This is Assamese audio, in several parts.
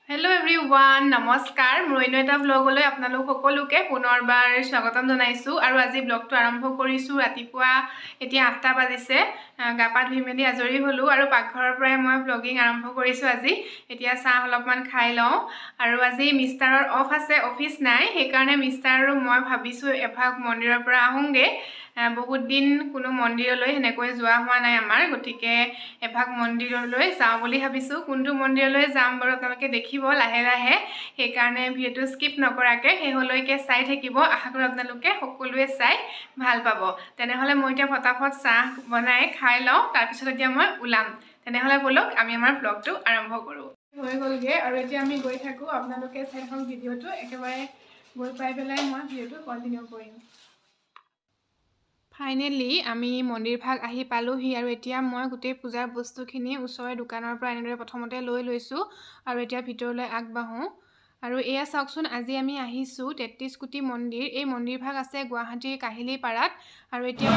हेलो एवरीवन नमस्कार মোৰ অন্য এটা ব্লগলৈ আপোনালোক সকলোকে পুনৰবাৰ স্বাগতম জনাইছো আৰু আজি ব্লগটো আৰম্ভ কৰিছো ৰাতিপুৱা এতিয়া 8টা বাজিছে গাপা ধুই মেলি আজৰি হলো আৰু পাকঘৰৰ পৰাই মই ব্লগিং আৰম্ভ কৰিছো আজি এতিয়া চাহ অলপমান খাই লওঁ আৰু আজি মিষ্টাৰৰ অফ আছে অফিস নাই সেই কাৰণে মিষ্টাৰ আৰু মই ভাবিছো এভাগ মন্দিৰৰ পৰা আহোঁগে বহুত দিন কোনো মন্দিৰলৈ হেনেকৈ যোৱা হোৱা নাই আমাৰ গতিকে এভাগ মন্দিৰলৈ যাওঁ বুলি ভাবিছো কোনটো মন্দিৰলৈ যাম বাৰু আপোনালোকে দেখিব লাহে লাহে সেই কাৰণে ভিডিওটো স্কিপ নকৰাকে হেহলৈকে চাই থাকিব আশা কৰো আপোনালোকে সকলোৱে চাই ভাল পাব তেনেহলে মই এতিয়া ফটাফট চাহ বনাই খাই লওঁ তাৰ পিছত এতিয়া মই উলাম তেনেহলে বলক আমি আমাৰ ব্লগটো আৰম্ভ কৰো হৈ গলগে আৰু এতিয়া আমি গৈ থাকো আপোনালোকে চাই থাকক ভিডিওটো একেবাৰে গৈ পাই পেলাই মই ভিডিওটো কন্টিনিউ কৰিম ফাইনালি আমি মন্দিৰ ভাগ আহি পালোহি আৰু এতিয়া মই গোটেই পূজাৰ বস্তুখিনি ওচৰৰ দোকানৰ পৰা এনেদৰে প্ৰথমতে লৈ লৈছো আৰু এতিয়া ভিতৰলৈ আগবাঢ়ো আৰু এয়া চাওকচোন আজি আমি আহিছো 33 কোটি মন্দিৰ এই মন্দিৰ ভাগ আছে গুৱাহাটীৰ কাহিলী পাৰাত আৰু এতিয়া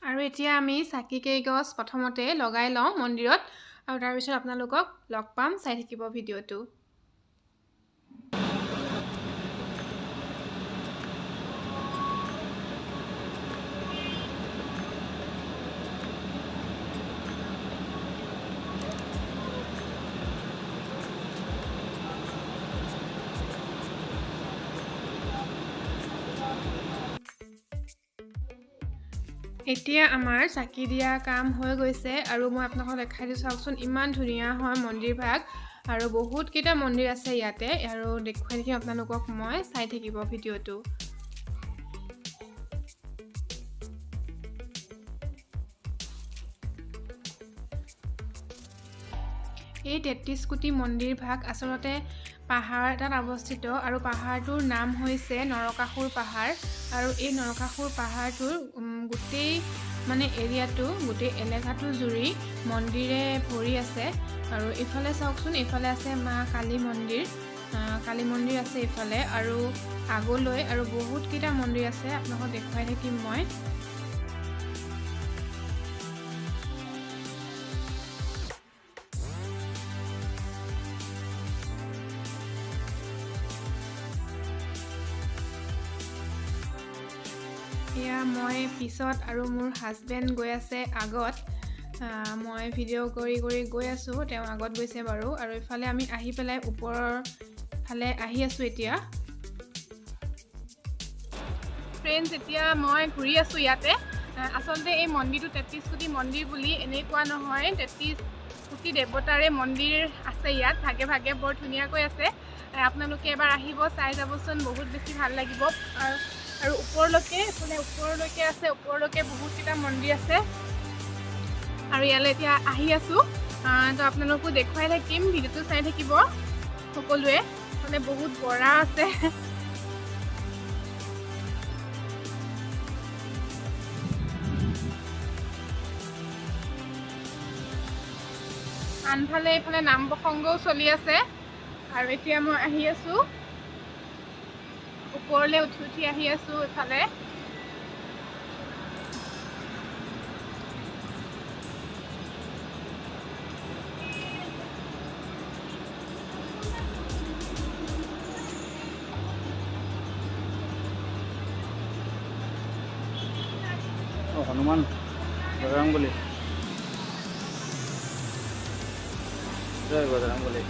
আৰু এতিয়া আমি চাকি কেইগছ প্ৰথমতে লগাই লওঁ মন্দিৰত আৰু তাৰ পিছত আপোনালোকক লগ পাম চাই থাকিব ভিডিওটো এতিয়া আমাৰ চাকি দিয়া কাম হৈ গৈছে আৰু মই আপোনালোকক দেখাই দিছো চাওকচোন ইমান ধুনীয়া হয় মন্দিৰ ভাগ আৰু বহুত কেইটা মন্দিৰ আছে ইয়াতে আৰু দেখুৱাই দিম আপোনালোকক মই চাই থাকিব ভিডিওটো এই 33 কোটি মন্দিৰ ভাগ আসলতে পাহাৰ এটাত অৱস্থিত আৰু পাহাৰটোৰ নাম হৈছে নৰকাসুৰ পাহাৰ আৰু এই নৰকাসুৰ পাহাৰটোৰ গোটেই মানে এৰিয়াটো গোটেই এলেকাটো জুৰি মন্দিৰে ভৰি আছে আৰু ইফালে চাওকচোন ইফালে আছে মা কালী মন্দিৰ আছে ইফালে আৰু আগলৈ আৰু বহুত কেইটা মন্দিৰ আছে আপোনালোকক দেখুৱাই থাকিম মই এয়া মই পিছত আৰু মোৰ হাজবেণ্ড গৈ আছে আগত মই ভিডিও কৰি গৈ আছো তেওঁ আগত গৈছে বাৰু আৰু ইফালে আমি আহি পেলাই ওপৰৰ ফালে আহি আছো এতিয়া ফ্ৰেণ্ডছ এতিয়া মই ঘূৰি আছো ইয়াতে আসলতে এই মন্দিৰটো 33 কোটি মন্দিৰ বুলি এনেকুৱা নহয় 33 কোটি দেৱতাৰে মন্দিৰ আছে ইয়াত ভাগে ভাগে বৰ ধুনীয়াকৈ আছে আপোনালোকে এবাৰ আহিব চাই যাবচোন বহুত বেছি ভাল লাগিব আৰু ওপৰলৈকে আছে ওপৰলৈকে বহুত কেইটা মন্দিৰ আছে আৰু ইয়ালৈ এতিয়া আহি আছো তো আপোনালোকো দেখুৱাই থাকিম ভিডিওটো চাই থাকিব সকলোৱে মানে বহুত বৰা আছে আনফালে এইফালে নাম প্ৰসংগও চলি আছে আৰু এতিয়া মই আহি আছো ওপৰলৈ উঠি আহি আছো ইফালে হনুমান বজৰংবলী জয় বজৰংবলী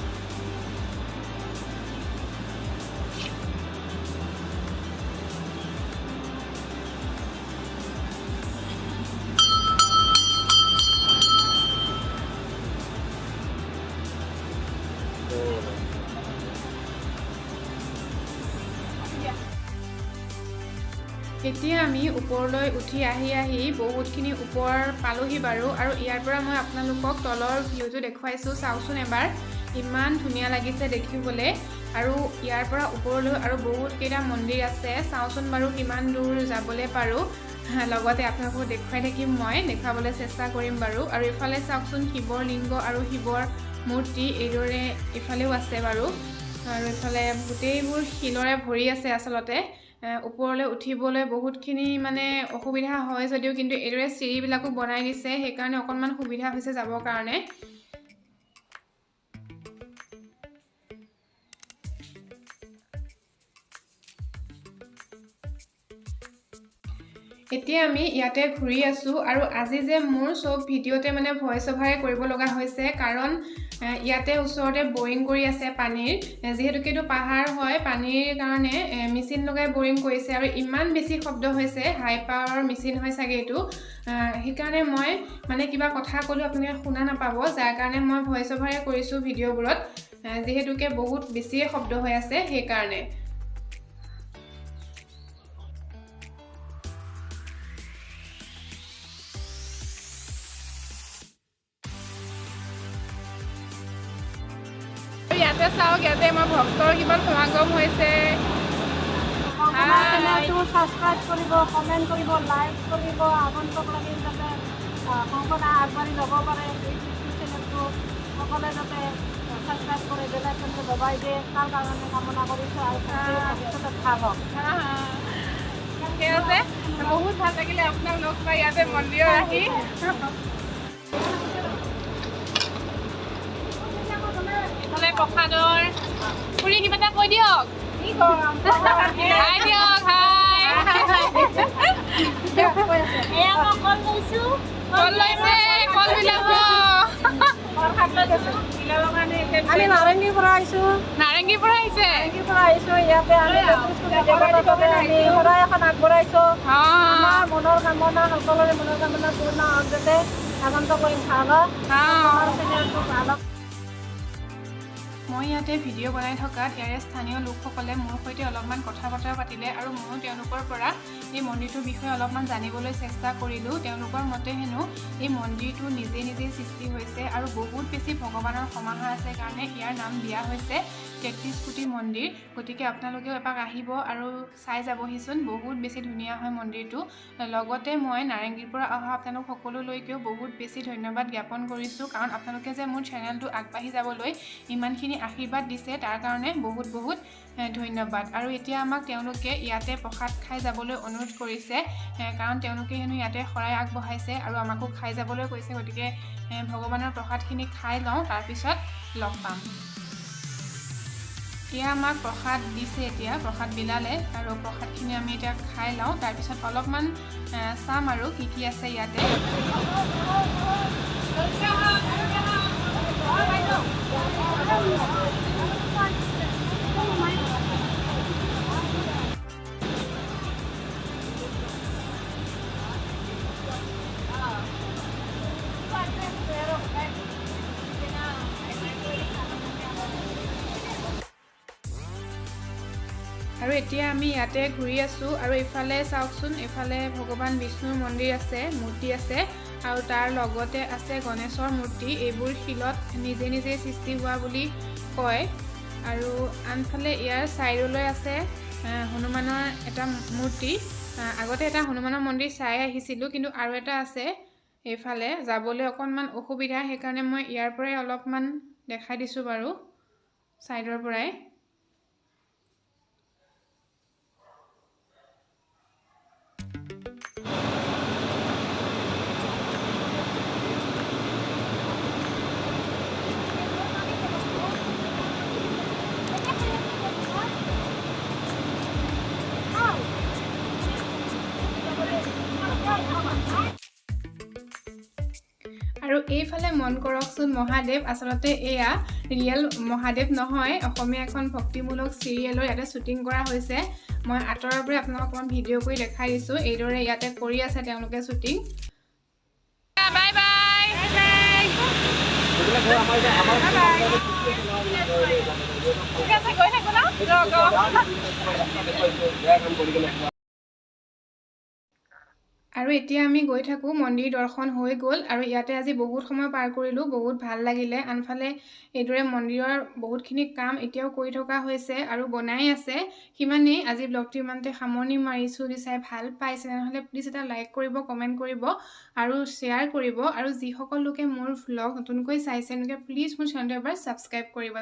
এতিয়া আমি ওপৰলৈ উঠি আহি বহুতখিনি ওপৰ পালোহি বাৰু আৰু ইয়াৰ পৰা মই আপোনালোকক তলৰ ভিউটো দেখুৱাইছোঁ চাওকচোন এবাৰ ইমান ধুনীয়া লাগিছে দেখিবলৈ আৰু ইয়াৰ পৰা ওপৰলৈ আৰু বহুতকেইটা মন্দিৰ আছে চাওকচোন বাৰু কিমান দূৰ যাবলৈ পাৰোঁ লগতে আপোনালোকক দেখুৱাই থাকিম মই দেখাবলৈ চেষ্টা কৰিম বাৰু আৰু ইফালে চাওকচোন শিৱৰ লিংগ আৰু শিৱৰ মূৰ্তি এইদৰে ইফালেও আছে বাৰু আৰু ইফালে গোটেইবোৰ শিলৰে ভৰি আছে আচলতে ওপৰলৈ উঠিবলৈ বহুতখিনি মানে অসুবিধা হয় যদিও কিন্তু এইদৰে চিৰিবিলাকো বনাই দিছে সেইকাৰণে অকণমান সুবিধা হৈছে যাবৰ কাৰণে এতিয়া আমি ইয়াতে ঘূৰি আছোঁ আৰু আজি যে মোৰ সব ভিডিঅ'তে মানে ভইচ অভাৰে কৰিব লগা হৈছে কাৰণ ইয়াতে ওচৰতে বৰিং কৰি আছে পানীৰ যিহেতুকে এইটো পাহাৰ হয় পানীৰ কাৰণে মেচিন লগাই বৰিং কৰিছে আৰু ইমান বেছি শব্দ হৈছে হাই পাৱাৰ মেচিন হয় চাগে এইটো সেইকাৰণে মই মানে কিবা কথা ক'লেও আপোনালোকে শুনা নাপাব যাৰ কাৰণে মই ভইচ অভাৰে কৰিছোঁ ভিডিঅ'বোৰত যিহেতুকে বহুত বেছিয়ে শব্দ হৈ আছে সেইকাৰণে ইয়াতে চাওক ইয়াতে আমাৰ ভক্তৰ কিমান সমাগম হৈছে সাবস্ক্ৰাইব কৰিব কমেণ্ট কৰিব লাইক কৰিব আগন্তুক লাগি যাতে কংকনা আগবাঢ়ি যাব পাৰে ইউটিউব চেনেলটো সকলোৱে যাতে সাবস্ক্ৰাইব কৰি বেল আইকনটো দবাই দিয়ে তাৰ কাৰণে কামনা কৰিছোঁ আৰু ভৱিষ্যতে ভাল হওক ঠিক আছে বহুত ভাল লাগিলে আপোনাক লগ পাই ইয়াতে মন্দিৰত আহি প্ৰসাদৰ খুৰী কিবা এটা কৈ দিয়ক হাই দিয়ক হাই কল লৈছে কল বিলাব আমি নাৰেংগীৰ পৰা আহিছোঁ ইয়াতে আমি সদায় এখন আগবঢ়াইছোঁ আমাৰ মনৰ কামনা সকলোৰে মনৰ কামনা পূৰ্ণ হওক যাতে আগন্তুক কৰিম ভাল হওক চেনেলটো ভাল হওক মই ইয়াতে ভিডিঅ' বনাই থকাত ইয়াৰে স্থানীয় লোকসকলে মোৰ সৈতে অলপমান কথা বতৰা পাতিলে আৰু ময়ো তেওঁলোকৰ পৰা এই মন্দিৰটোৰ বিষয়ে অলপমান জানিবলৈ চেষ্টা কৰিলোঁ তেওঁলোকৰ মতে হেনো এই মন্দিৰটো নিজে সৃষ্টি হৈছে আৰু বহুত বেছি ভগৱানৰ সমাহাৰ আছে কাৰণে ইয়াৰ নাম দিয়া হৈছে 33 কোটি মন্দিৰ গতিকে আপোনালোকেও এপাক আহিব আৰু চাই যাবহিচোন বহুত বেছি ধুনীয়া হয় মন্দিৰটো লগতে মই নাৰেংগীৰ পৰা অহা আপোনালোক সকলোলৈকেও বহুত বেছি ধন্যবাদ জ্ঞাপন কৰিছোঁ কাৰণ আপোনালোকে যে মোৰ চেনেলটো আগবাঢ়ি যাবলৈ ইমানখিনি আশীৰ্বাদ দিছে তাৰ কাৰণে বহুত ধন্যবাদ আৰু এতিয়া আমাক তেওঁলোকে ইয়াতে প্ৰসাদ খাই যাবলৈ অনুৰোধ কৰিছে কাৰণ তেওঁলোকে হেনো ইয়াতে শৰাই আগবঢ়াইছে আৰু আমাকো খাই যাবলৈ কৈছে গতিকে ভগৱানৰ প্ৰসাদখিনি খাই লওঁ তাৰপিছত লগ পাম এতিয়া আমাক প্ৰসাদ দিছে এতিয়া প্ৰসাদ বিলালে আৰু প্ৰসাদখিনি আমি এতিয়া খাই লওঁ তাৰপিছত অলপমান চাম আৰু কি আছে ইয়াতে আৰু এতিয়া আমি ইয়াতে ঘূৰি আছোঁ আৰু ইফালে চাওকচোন ইফালে ভগৱান বিষ্ণুৰ মন্দিৰ আছে মূৰ্তি আছে আৰু তাৰ লগতে আছে গণেশৰ মূৰ্তি এইবোৰ শিলত নিজে সৃষ্টি হোৱা বুলি কয় আৰু আনফালে ইয়াৰ চাইডলৈ আছে হনুমানৰ এটা মূৰ্তি আগতে এটা হনুমানৰ মন্দিৰ চাই আহিছিলোঁ কিন্তু আৰু এটা আছে এইফালে যাবলৈ অকণমান অসুবিধা সেইকাৰণে মই ইয়াৰ পৰাই অলপমান দেখাই দিছোঁ বাৰু চাইডৰ পৰাই আৰু এইফালে মন কৰকচোন মহাদেৱ আচলতে এয়া ৰিয়েল মহাদেৱ নহয় অসমীয়া এখন ভক্তিমূলক চিৰিয়েলৰ ইয়াতে শ্বুটিং কৰা হৈছে মই আঁতৰৰ পৰা আপোনালোকক অকণমান ভিডিঅ' কৰি দেখাই দিছোঁ এইদৰে ইয়াতে কৰি আছে তেওঁলোকে শ্বুটিং বাই বাই ঠিক আছে গৈ থাকো ন আৰু এতিয়া আমি গৈ থাকোঁ, মন্দিৰ দৰ্শন হৈ গ'ল আৰু ইয়াতে আজি বহুত সময় পাৰ কৰিলোঁ, বহুত ভাল লাগিলে। আনফালে এইদৰে মন্দিৰৰ বহুতখিনি কাম এতিয়াও কৰি থকা হৈছে আৰু বনাই আছে। সিমানেই, আজি ব্লগটো ইমানতে সামৰণি মাৰিছোঁ। যদি চাই ভাল পাইছে তেনেহ'লে প্লিজ এটা লাইক কৰিব, কমেণ্ট কৰিব আৰু শ্বেয়াৰ কৰিব। আৰু যিসকল লোকে মোৰ ভ্লগ নতুনকৈ চাইছে তেওঁলোকে প্লিজ মোৰ চেনেলটো এবাৰ ছাবস্ক্ৰাইব কৰিব।